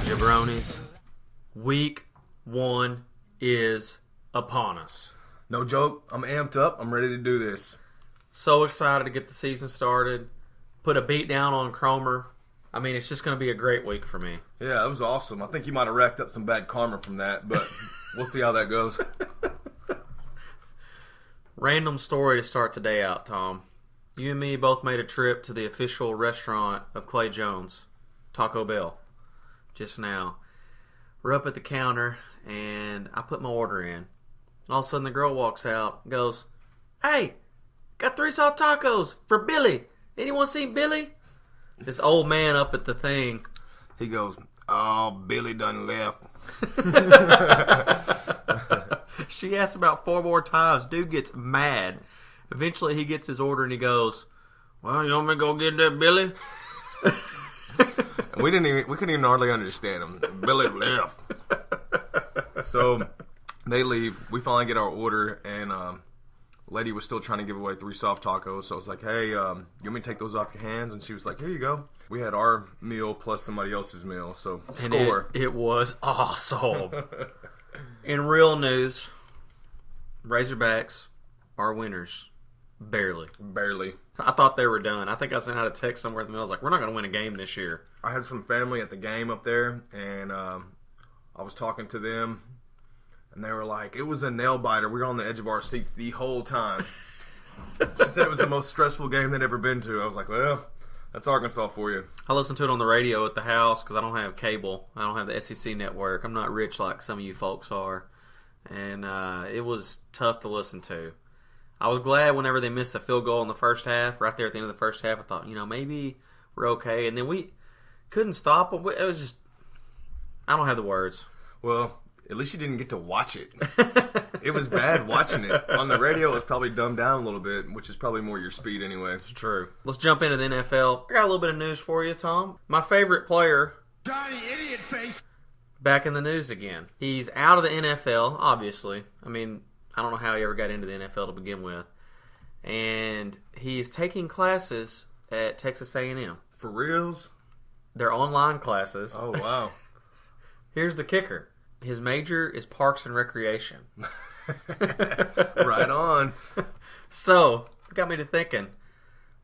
jabronis. Week 1 is upon us. No joke, I'm amped up. I'm ready to do this. So excited to get the season started. Put a beat down on Cromer. I mean, it's just going to be a great week for me. Yeah, that was awesome. I think you might have racked up some bad karma from that, but we'll see how that goes. Random story to start the day out, Tom. You and me both made a trip to the official restaurant of Clay Jones, Taco Bell, just now. We're up at the counter, and I put my order in. All of a sudden, the girl walks out and goes, "Hey, got 3 soft tacos for Billy. Anyone seen Billy?" This old man up at the thing. He goes, "Oh, Billy done left." She asked about 4 more times. Dude gets mad. Eventually, he gets his order and he goes, "Well, you want me to go get that Billy?" We couldn't even hardly understand him. Billy left. So they leave. We finally get our order, and lady was still trying to give away 3 soft tacos. So I was like, "Hey, you want me to take those off your hands?" And she was like, "Here you go." We had our meal plus somebody else's meal. So score. It was awesome. In real news, Razorbacks are winners. Barely. I thought they were done. I think I sent out a text somewhere in the middle. I was like, we're not going to win a game this year. I had some family at the game up there, and I was talking to them, and they were like, it was a nail biter. We were on the edge of our seats the whole time. She said it was the most stressful game they'd ever been to. I was like, well, that's Arkansas for you. I listened to it on the radio at the house because I don't have cable. I don't have the SEC network. I'm not rich like some of you folks are. And it was tough to listen to. I was glad whenever they missed the field goal in the first half. Right there at the end of the first half, I thought, maybe we're okay. And then we couldn't stop them. It was just, I don't have the words. Well, at least you didn't get to watch it. It was bad watching it. On the radio, it was probably dumbed down a little bit, which is probably more your speed anyway. It's true. Let's jump into the NFL. I got a little bit of news for you, Tom. My favorite player, Johnny Idiot Face, back in the news again. He's out of the NFL, obviously. I mean, I don't know how he ever got into the NFL to begin with. And he's taking classes at Texas A&M. For reals? They're online classes. Oh, wow. Here's the kicker. His major is Parks and Recreation. Right on. So, it got me to thinking,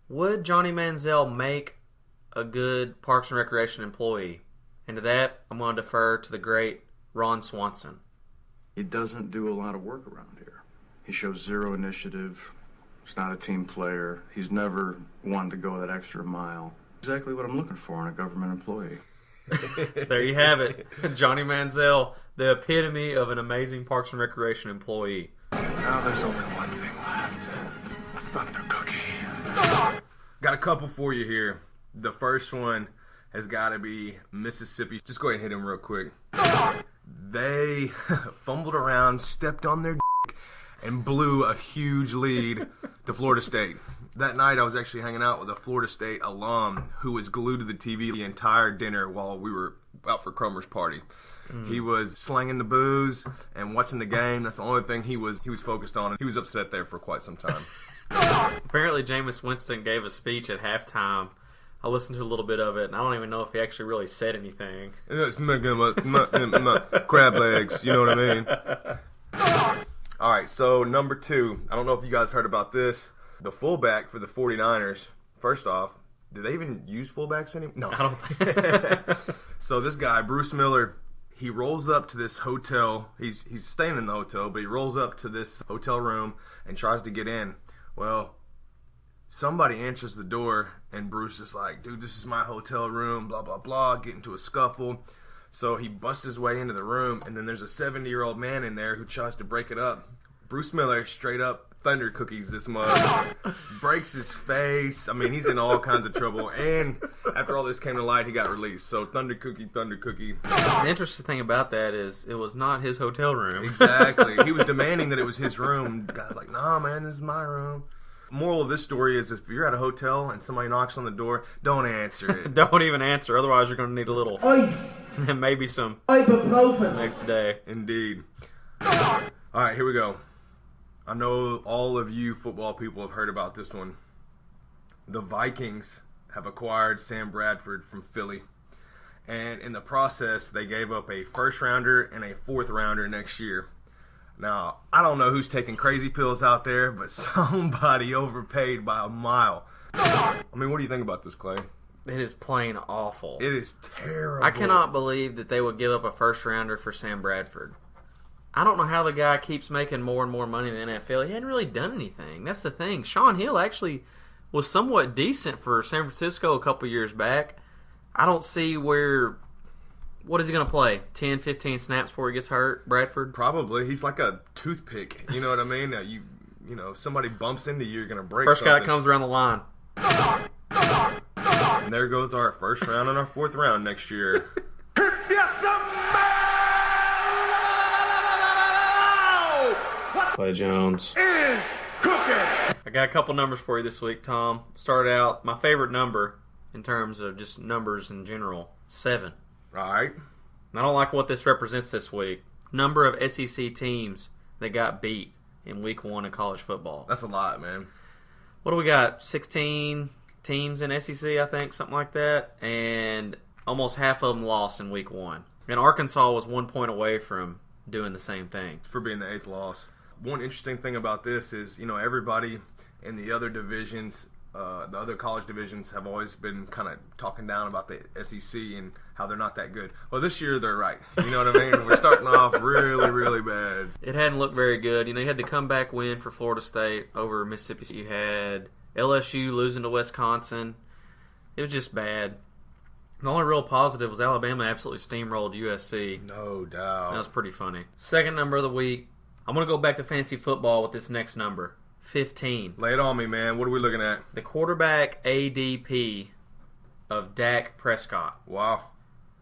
would Johnny Manziel make a good Parks and Recreation employee? And to that, I'm going to defer to the great Ron Swanson. He doesn't do a lot of work around here. He shows zero initiative. He's not a team player. He's never wanted to go that extra mile. Exactly what I'm looking for in a government employee. There you have it. Johnny Manziel, the epitome of an amazing Parks and Recreation employee. now there's only one thing left. A Thunder Cookie. Got a couple for you here. The first one has got to be Mississippi. Just go ahead and hit him real quick. They fumbled around, stepped on their dick, and blew a huge lead to Florida State. That night, I was actually hanging out with a Florida State alum who was glued to the TV the entire dinner while we were out for Cromer's party. He was slanging the booze and watching the game. That's the only thing he was focused on. He was upset there for quite some time. Apparently, Jameis Winston gave a speech at halftime. I listened to a little bit of it, and I don't even know if he actually really said anything. It's crab legs, you know what I mean? All right, so number 2. I don't know if you guys heard about this. The fullback for the 49ers, first off, do they even use fullbacks anymore? No. I don't think. So this guy, Bruce Miller, he rolls up to this hotel. He's staying in the hotel, but he rolls up to this hotel room and tries to get in. Well, somebody answers the door, and Bruce is like, dude, this is my hotel room, blah, blah, blah, get into a scuffle. So he busts his way into the room, and then there's a 70-year-old man in there who tries to break it up. Bruce Miller straight up Thunder Cookies this mug, breaks his face. I mean, he's in all kinds of trouble. And after all this came to light, he got released. So Thunder Cookie. The interesting thing about that is it was not his hotel room. Exactly. He was demanding that it was his room. The guy's like, nah, man, this is my room. Moral of this story is if you're at a hotel and somebody knocks on the door, don't answer it. Don't even answer. Otherwise, you're going to need a little ice and maybe some ibuprofen next day. Indeed. All right, here we go. I know all of you football people have heard about this one. The Vikings have acquired Sam Bradford from Philly. And in the process, they gave up a first-rounder and a fourth-rounder next year. Now, I don't know who's taking crazy pills out there, but somebody overpaid by a mile. I mean, what do you think about this, Clay? It is plain awful. It is terrible. I cannot believe that they would give up a first-rounder for Sam Bradford. I don't know how the guy keeps making more and more money in the NFL. He hadn't really done anything. That's the thing. Sean Hill actually was somewhat decent for San Francisco a couple years back. I don't see what is he going to play? 10, 15 snaps before he gets hurt, Bradford? Probably. He's like a toothpick. You know what I mean? You know, somebody bumps into you, you're going to break First something. guy comes around the line. And there goes our first round and our fourth round next year. Clay Jones Is cooking. I got a couple numbers for you this week, Tom. Start out, my favorite number in terms of just numbers in general, 7. All right. I don't like what this represents this week. Number of SEC teams that got beat in week 1 of college football. That's a lot, man. What do we got? 16 teams in SEC, I think, something like that. And almost half of them lost in week 1. And Arkansas was 1 point away from doing the same thing. For being the 8th loss. One interesting thing about this is, you know, everybody in the other divisions, the other college divisions have always been kind of talking down about the SEC and how they're not that good. Well, this year they're right. You know what I mean? We're starting off really, really bad. It hadn't looked very good. You know, you had the comeback win for Florida State over Mississippi. You had LSU losing to Wisconsin. It was just bad. The only real positive was Alabama absolutely steamrolled USC. No doubt. That was pretty funny. Second number of the week. I'm going to go back to fantasy football with this next number. 15. Lay it on me, man. What are we looking at? The quarterback ADP of Dak Prescott. Wow.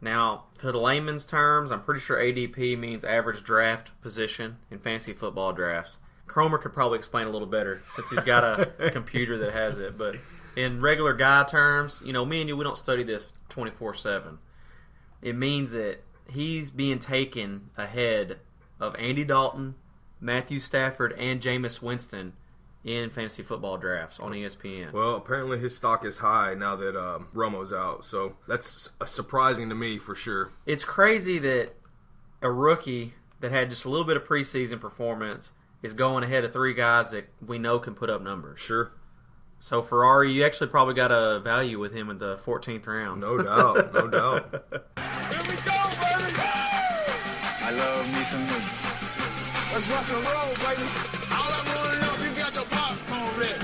Now, to the layman's terms, I'm pretty sure ADP means average draft position in fantasy football drafts. Cromer could probably explain a little better since he's got a computer that has it. But in regular guy terms, you know, me and you, we don't study this 24/7. It means that he's being taken ahead of Andy Dalton, Matthew Stafford, and Jameis Winston in fantasy football drafts on ESPN. Well, apparently his stock is high now that Romo's out, so that's surprising to me for sure. It's crazy that a rookie that had just a little bit of preseason performance is going ahead of 3 guys that we know can put up numbers. Sure. So Ferrari, you actually probably got a value with him in the 14th round. No doubt, no doubt. Here we go, baby. I love me some me. Let's rock and roll, baby. All I want to know if you got your popcorn ready.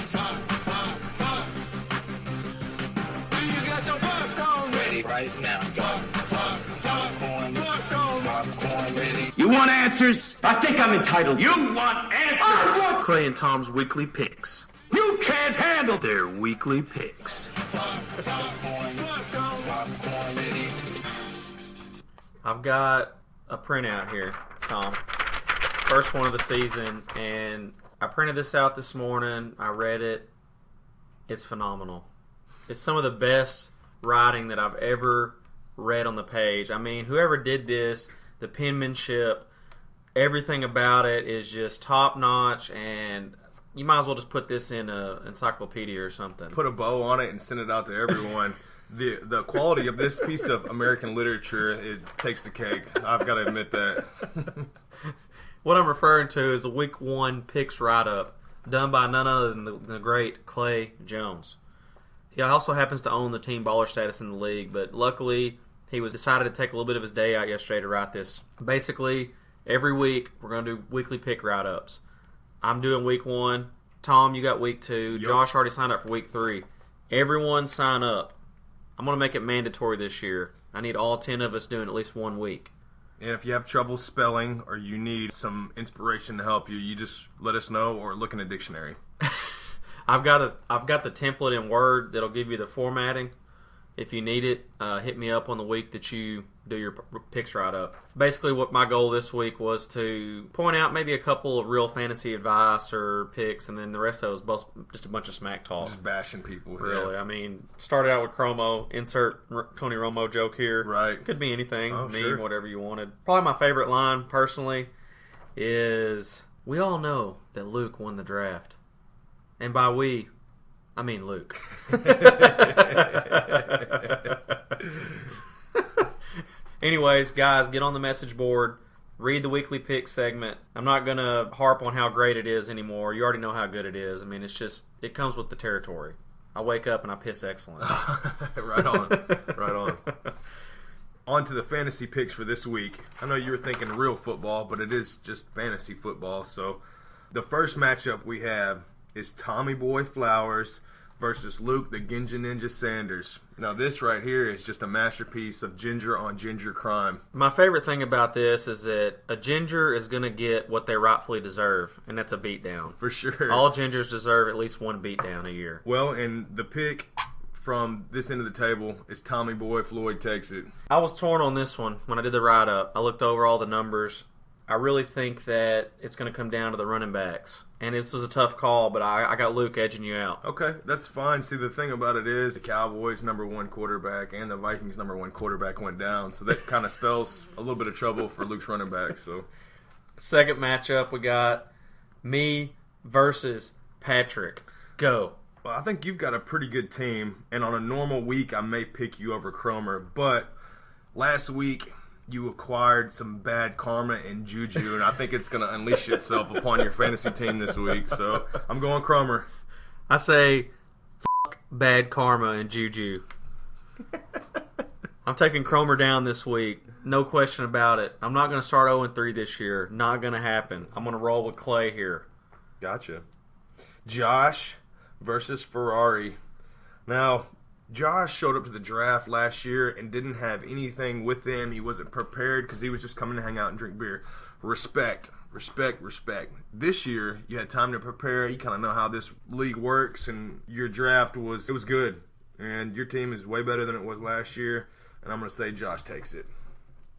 Do you got your popcorn ready? Right now. Popcorn ready. You want answers? I think I'm entitled. You want answers? Clay and Tom's weekly picks. You can't handle Their weekly picks. I've got a printout here, Tom. First one of the season, and I printed this out this morning. I read it. It's phenomenal. It's some of the best writing that I've ever read on the page. I mean, whoever did this, the penmanship, everything about it is just top notch, and you might as well just put this in an encyclopedia or something. Put a bow on it and send it out to everyone. The quality of this piece of American literature, it takes the cake. I've got to admit that. What I'm referring to is the Week 1 picks write-up done by none other than the great Clay Jones. He also happens to own the team baller status in the league, but luckily he was decided to take a little bit of his day out yesterday to write this. Basically, every week we're going to do weekly pick write-ups. I'm doing Week 1. Tom, you got Week 2. Yep. Josh already signed up for Week 3. Everyone sign up. I'm going to make it mandatory this year. I need all 10 of us doing at least 1 week. And if you have trouble spelling or you need some inspiration to help you, you just let us know or look in a dictionary. I've got the template in Word that'll give you the formatting. If you need it, hit me up on the week that you do your picks right up. Basically, what my goal this week was to point out maybe a couple of real fantasy advice or picks, and then the rest of it was just a bunch of smack talk. Just bashing people. Really, Yeah. I mean, started out with Chromo. Insert Tony Romo joke here. Right. Could be anything, Oh, meme, sure. whatever you wanted. Probably my favorite line, personally, is we all know that Luke won the draft. And by we, I mean Luke. Anyways, guys, get on the message board. Read the weekly pick segment. I'm not going to harp on how great it is anymore. You already know how good it is. I mean, it comes with the territory. I wake up and I piss excellence. Right on. Right on. On to the fantasy picks for this week. I know you were thinking real football, but it is just fantasy football. So the first matchup we have is Tommy Boy Flowers versus Luke the Ginja Ninja Sanders. Now this right here is just a masterpiece of ginger on ginger crime. My favorite thing about this is that a ginger is going to get what they rightfully deserve, and that's a beatdown. For sure. All gingers deserve at least one beatdown a year. Well, and the pick from this end of the table is Tommy Boy Floyd takes it. I was torn on this one when I did the write-up. I looked over all the numbers. I really think that it's going to come down to the running backs. And this is a tough call, but I got Luke edging you out. Okay, that's fine. See, the thing about it is the Cowboys' #1 quarterback and the Vikings' #1 quarterback went down. So that kind of spells a little bit of trouble for Luke's running back. So, second matchup, we got me versus Patrick. Go. Well, I think you've got a pretty good team. And on a normal week, I may pick you over Cromer. But last week, you acquired some bad karma and juju, and I think it's going to unleash itself upon your fantasy team this week. So I'm going Cromer. I say, fuck bad karma and juju. I'm taking Cromer down this week. No question about it. I'm not going to start 0-3 this year. Not going to happen. I'm going to roll with Clay here. Gotcha. Josh versus Ferrari. Now, Josh showed up to the draft last year and didn't have anything with him. He wasn't prepared because he was just coming to hang out and drink beer. Respect. This year, you had time to prepare. You kind of know how this league works, and your draft was good. And your team is way better than it was last year, and I'm going to say Josh takes it.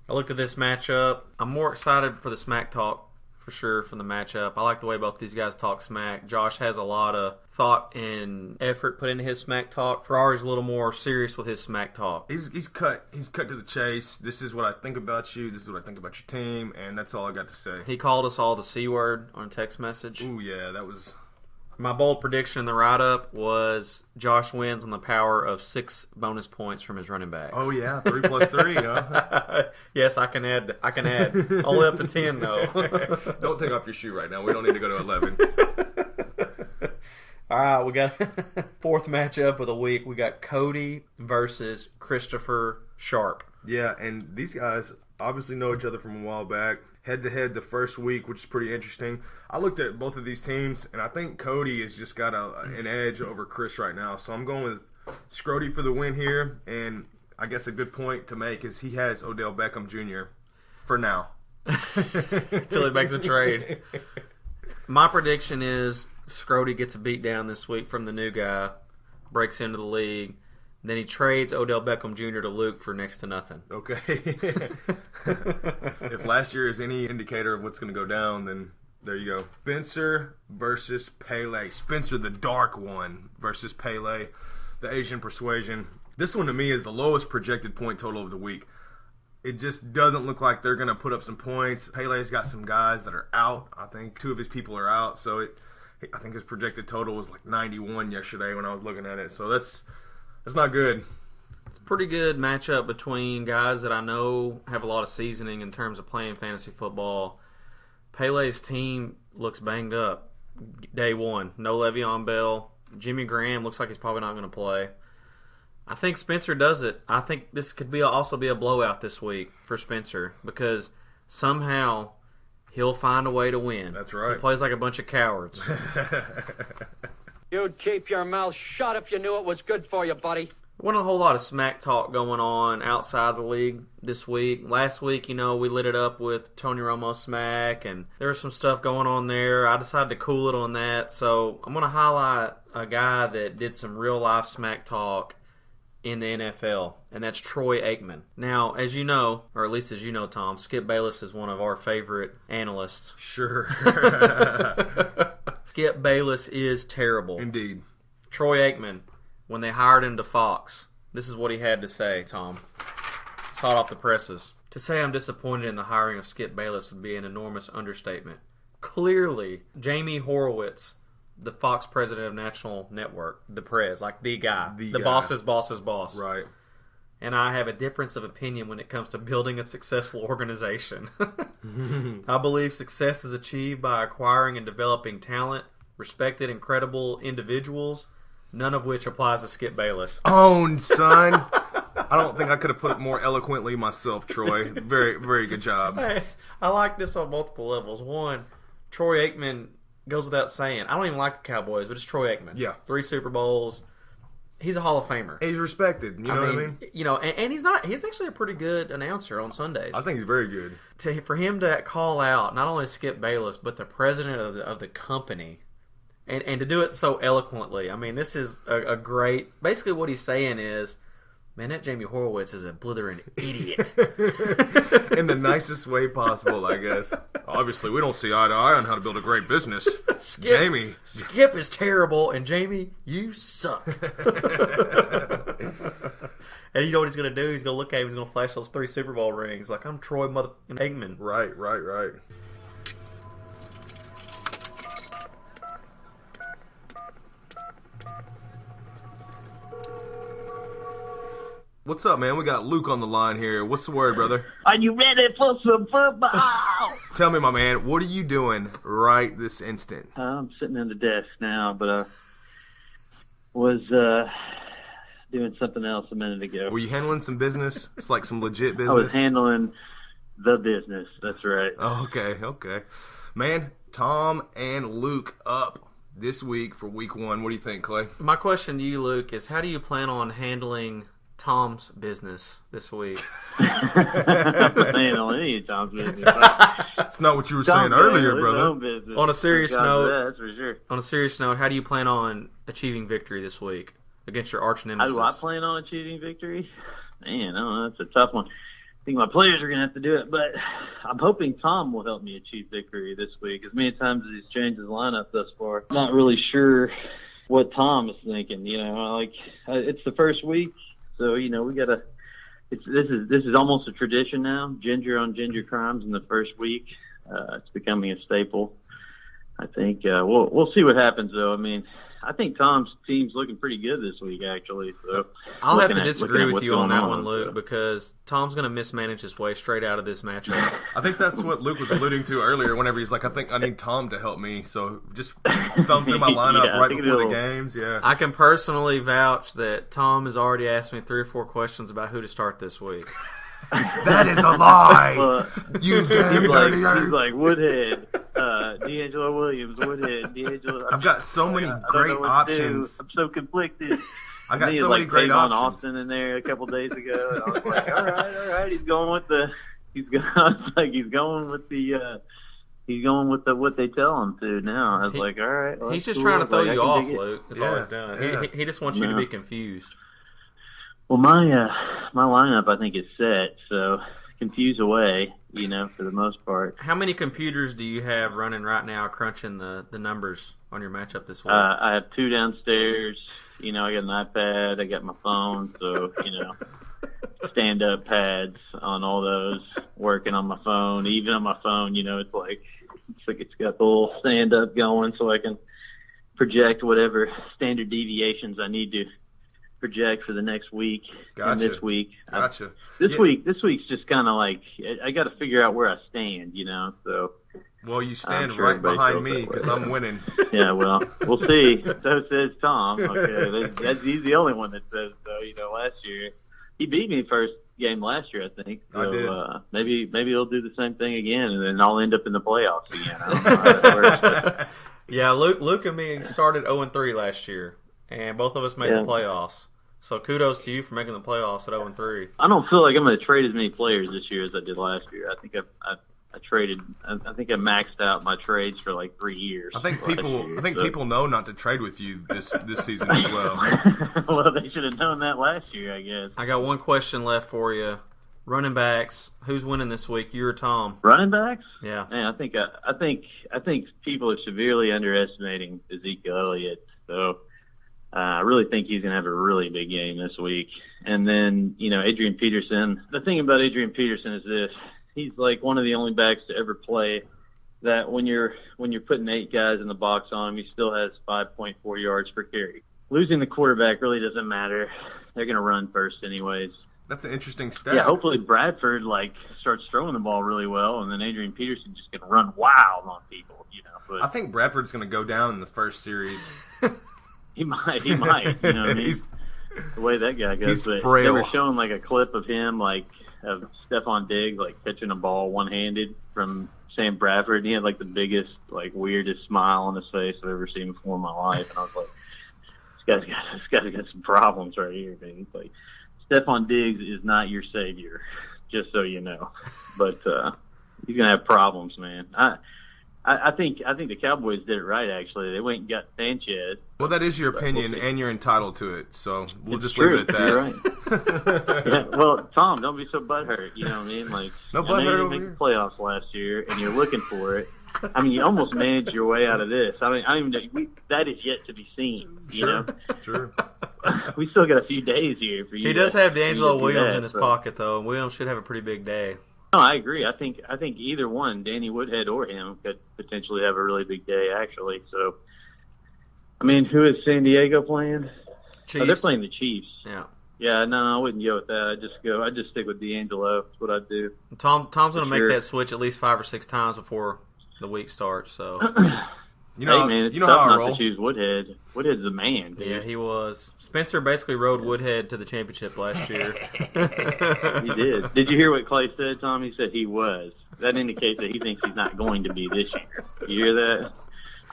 I looked at this matchup. I'm more excited for the smack talk, for sure, from the matchup. I like the way both these guys talk smack. Josh has a lot of thought and effort put into his smack talk. Ferrari's a little more serious with his smack talk. He's cut to the chase. This is what I think about you. This is what I think about your team, and that's all I got to say. He called us all the C word on text message. Ooh, yeah, that was... My bold prediction in the write-up was Josh wins on the power of 6 bonus points from his running backs. Oh, yeah, 3 plus 3, huh? Yes, I can add. Only up to 10, though. Don't take off your shoe right now. We don't need to go to 11. All right, we got fourth matchup of the week. We got Cody versus Christopher Sharp. Yeah, and these guys obviously know each other from a while back. Head-to-head the first week, which is pretty interesting. I looked at both of these teams, and I think Cody has just got an edge over Chris right now. So I'm going with Scrody for the win here, and I guess a good point to make is he has Odell Beckham Jr. for now. Until he makes a trade. My prediction is Scrody gets a beat down this week from the new guy, breaks into the league. Then he trades Odell Beckham Jr. to Luke for next to nothing. Okay. if last year is any indicator of what's going to go down, then there you go. Spencer versus Pele. Spencer, the dark one, versus Pele, the Asian persuasion. This one to me is the lowest projected point total of the week. It just doesn't look like they're going to put up some points. Pele's got some guys that are out. I think 2 of his people are out. So I think his projected total was like 91 yesterday when I was looking at it. So that's not good. It's a pretty good matchup between guys that I know have a lot of seasoning in terms of playing fantasy football. Pele's team looks banged up day one. No Le'Veon Bell. Jimmy Graham looks like he's probably not going to play. I think Spencer does it. I think this could also be a blowout this week for Spencer because somehow he'll find a way to win. That's right. He plays like a bunch of cowards. You'd keep your mouth shut if you knew it was good for you, buddy. Wasn't a whole lot of smack talk going on outside the league this week. Last week, we lit it up with Tony Romo smack, and there was some stuff going on there. I decided to cool it on that, so I'm going to highlight a guy that did some real-life smack talk in the NFL, and that's Troy Aikman. Now, as you know, or at least as you know, Tom, Skip Bayless is one of our favorite analysts. Sure. Skip Bayless is terrible. Indeed. Troy Aikman, when they hired him to Fox, this is what he had to say, Tom. It's hot off the presses. To say I'm disappointed in the hiring of Skip Bayless would be an enormous understatement. Clearly, Jamie Horowitz, the Fox president of National Network, the Prez, like the guy. The guy. boss's boss's boss. Right. and I have a difference of opinion when it comes to building a successful organization. I believe success is achieved by acquiring and developing talent, respected and credible individuals, none of which applies to Skip Bayless. Owned, son. I don't think I could have put it more eloquently myself, Troy. Very, very good job. Hey, I like this on multiple levels. One, Troy Aikman goes without saying. I don't even like the Cowboys, but it's Troy Aikman. Yeah. 3 Super Bowls. He's a Hall of Famer. He's respected. You know what I mean? You know, and he's not. He's actually a pretty good announcer on Sundays. I think he's very good. For him to call out not only Skip Bayless but the president of the company, and to do it so eloquently. I mean, this is a great. Basically, what he's saying is, man, that Jamie Horowitz is a blithering idiot. In the nicest way possible, I guess. Obviously, we don't see eye to eye on how to build a great business. Jamie. Skip is terrible, and Jamie, you suck. And you know what he's going to do? He's going to look at him, he's going to flash those 3 Super Bowl rings. Like, I'm Troy Aikman. Right. What's up, man? We got Luke on the line here. What's the word, brother? Are you ready for some football? Tell me, my man, what are you doing right this instant? I'm sitting at the desk now, but I was doing something else a minute ago. Were you handling some business? It's like some legit business? I was handling the business. That's right. Oh, okay. Man, Tom and Luke up this week for week 1. What do you think, Clay? My question to you, Luke, is how do you plan on handling Tom's business this week? Handle any of Tom's business. That's not what you were saying earlier, brother. On a serious note, that's for sure. On a serious note, how do you plan on achieving victory this week against your arch nemesis? How do I plan on achieving victory? Man, I don't know. That's a tough one. I think my players are going to have to do it, but I'm hoping Tom will help me achieve victory this week. As many times as he's changed his lineup thus far, I'm not really sure what Tom is thinking. You know, like it's the first week, so you know we got to. This is almost a tradition now. Ginger on ginger crimes in the first week. It's becoming a staple. I think we'll see what happens though. I mean, I think Tom's team's looking pretty good this week, actually. So I'll have to disagree with you on that one, Luke, because Tom's going to mismanage his way straight out of this matchup. I think that's what Luke was alluding to earlier whenever he's like, I think I need Tom to help me. So just thumb through my lineup right before the games. Yeah, I can personally vouch that Tom has already asked me 3 or 4 questions about who to start this week. That is a lie. You damn dirty He's like Woodhead, D'Angelo Williams, Woodhead, D'Angelo. I've got so many great options. I'm so conflicted. I got so many great options. Austin in there a couple days ago, and I was like, all right. He's going with what they tell him to now. I was like, all right. Well, he's just trying to throw you off, Luke. That's all he's done. Yeah. He just wants you to be confused. Well, my lineup I think is set, so confuse away, you know, for the most part. How many computers do you have running right now crunching the numbers on your matchup this week? I have 2 downstairs. You know, I got an iPad, I got my phone, so, you know, stand-up pads on all those, working on my phone. Even on my phone, you know, it's like it's got the little stand-up going so I can project whatever standard deviations I need to project for the next week and this week. Gotcha. This week's just kind of like I got to figure out where I stand, you know. So. Well, you stand right behind me because I'm winning. Yeah, well, we'll see. So says Tom. Okay, he's the only one that says so. You know, last year he beat me first game last year, I think. So, I did. Maybe he'll do the same thing again, and then I'll end up in the playoffs again. I don't know how that works. Yeah, Luke and me started 0-3 last year, and both of us made the playoffs. So kudos to you for making the playoffs at 0-3. I don't feel like I'm going to trade as many players this year as I did last year. I think I traded. I think I maxed out my trades for like 3 years. I think people know not to trade with you this season as well. Well, they should have known that last year, I guess. I got one question left for you. Running backs, who's winning this week? You or Tom? Running backs? Yeah. Man, I think people are severely underestimating Ezekiel Elliott. So I really think he's going to have a really big game this week. And then, you know, Adrian Peterson. The thing about Adrian Peterson is this. He's like one of the only backs to ever play that when you're putting 8 guys in the box on him, he still has 5.4 yards per carry. Losing the quarterback really doesn't matter. They're going to run first anyways. That's an interesting step. Yeah, hopefully Bradford starts throwing the ball really well, and then Adrian Peterson just can run wild on people. But I think Bradford's going to go down in the first series. he might. You know what I mean? The way that guy goes. He's But frail. they were showing a clip of him of Stephon Diggs catching a ball one-handed from Sam Bradford, and he had the biggest weirdest smile on his face I've ever seen before in my life, and I was like, this guy's got some problems right here, man. He's Stephon Diggs is not your savior, just so you know. But he's gonna have problems, man. I think the Cowboys did it right. Actually, they went and got Sanchez. Well, that is your opinion, and you're entitled to it. So we'll just true. leave it at that. You're right. Yeah, well, Tom, don't be so butthurt. You know what I mean? No I butthurt know you over didn't make here. the playoffs last year, and you're looking for it. I mean, you almost managed your way out of this. I don't even know. That is yet to be seen. You know? Sure. We still got a few days here for you. He does have for you D'Angelo to do Williams that, in his so. pocket, though. Williams should have a pretty big day. No, I agree. I think either one, Danny Woodhead or him, could potentially have a really big day, actually. So, I mean, who is San Diego playing? Chiefs. Oh, they're playing the Chiefs. Yeah. Yeah, no, I wouldn't go with that. I just stick with D'Angelo. That's what I'd do. Tom's going to make Sure. that switch at least 5 or 6 times before the week starts. So You know, hey, man, it's you know tough how I not roll. to choose Woodhead. Woodhead's the man, dude. yeah, he was. Spencer basically rode Woodhead to the championship last year. He did. Did you hear what Clay said, Tom? He said he was. That indicates that he thinks he's not going to be this year. You hear that?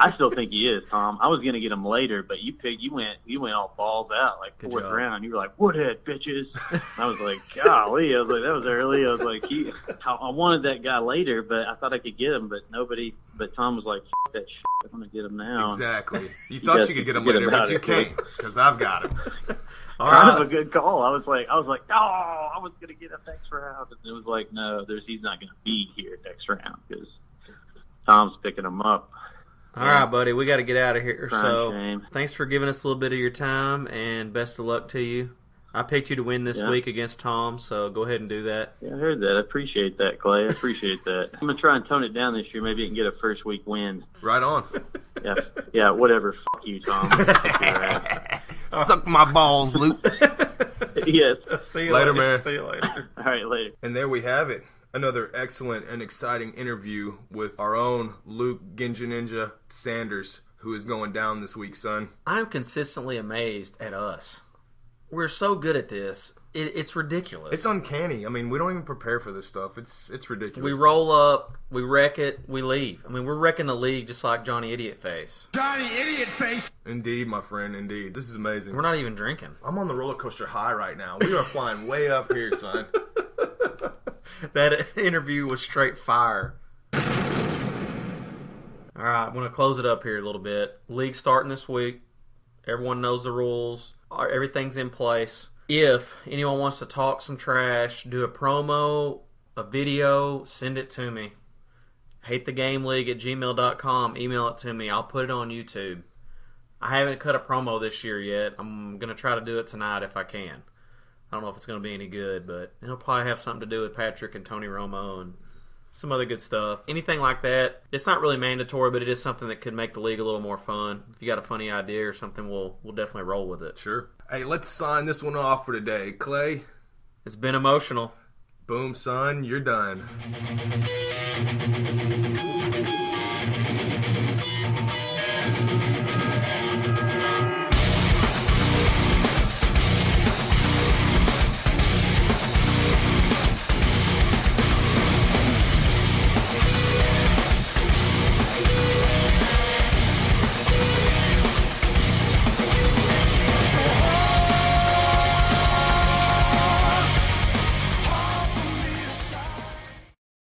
I still think he is, Tom. I was going to get him later, but you went all balls out, Good fourth job. round. You were like, Woodhead, bitches. I was like, golly. I was like, that was early. I was like, I wanted that guy later, but I thought I could get him, but Tom was like, F that shit. I'm going to get him now. Exactly. You thought you could get him forget later, but about you it. can't because I've got him. All Kind of right. a good call. I was like, oh, I was going to get him next round. And it was like, no, he's not going to be here next round because Tom's picking him up. All right, buddy. We got to get out of here. Prime So shame. thanks for giving us a little bit of your time, and best of luck to you. I picked you to win this Yeah. week against Tom, so go ahead and do that. Yeah, I heard that. I appreciate that, Clay. I appreciate that. I'm going to try and tone it down this year. Maybe you can get a first week win. Right on. Yeah, whatever. Fuck you, Tom. Fuck your ass. Suck my balls, Luke. Yes. See you Later, man. See you later. All right, later. And there we have it. Another excellent and exciting interview with our own Luke Ginja Ninja Sanders, who is going down this week, son. I'm consistently amazed at us. We're so good at this. It's ridiculous. It's uncanny. I mean, we don't even prepare for this stuff. It's ridiculous. We roll up, we wreck it, we leave. I mean, we're wrecking the league just like Johnny Idiot Face. Johnny Idiot Face. Indeed, my friend, indeed. This is amazing. We're not even drinking. I'm on the roller coaster high right now. We are flying way up here, son. That interview was straight fire. All right, I'm going to close it up here a little bit. League starting this week. Everyone knows the rules. Everything's in place. If anyone wants to talk some trash, do a promo, a video, send it to me. hatethegameleague@gmail.com. Email it to me. I'll put it on YouTube. I haven't cut a promo this year yet. I'm going to try to do it tonight if I can. I don't know if it's going to be any good, but it'll probably have something to do with Patrick and Tony Romo and some other good stuff. Anything like that. It's not really mandatory, but it is something that could make the league a little more fun. If you got a funny idea or something, we'll definitely roll with it. Sure. Hey, let's sign this one off for today. Clay, It's been emotional. boom, son, you're done.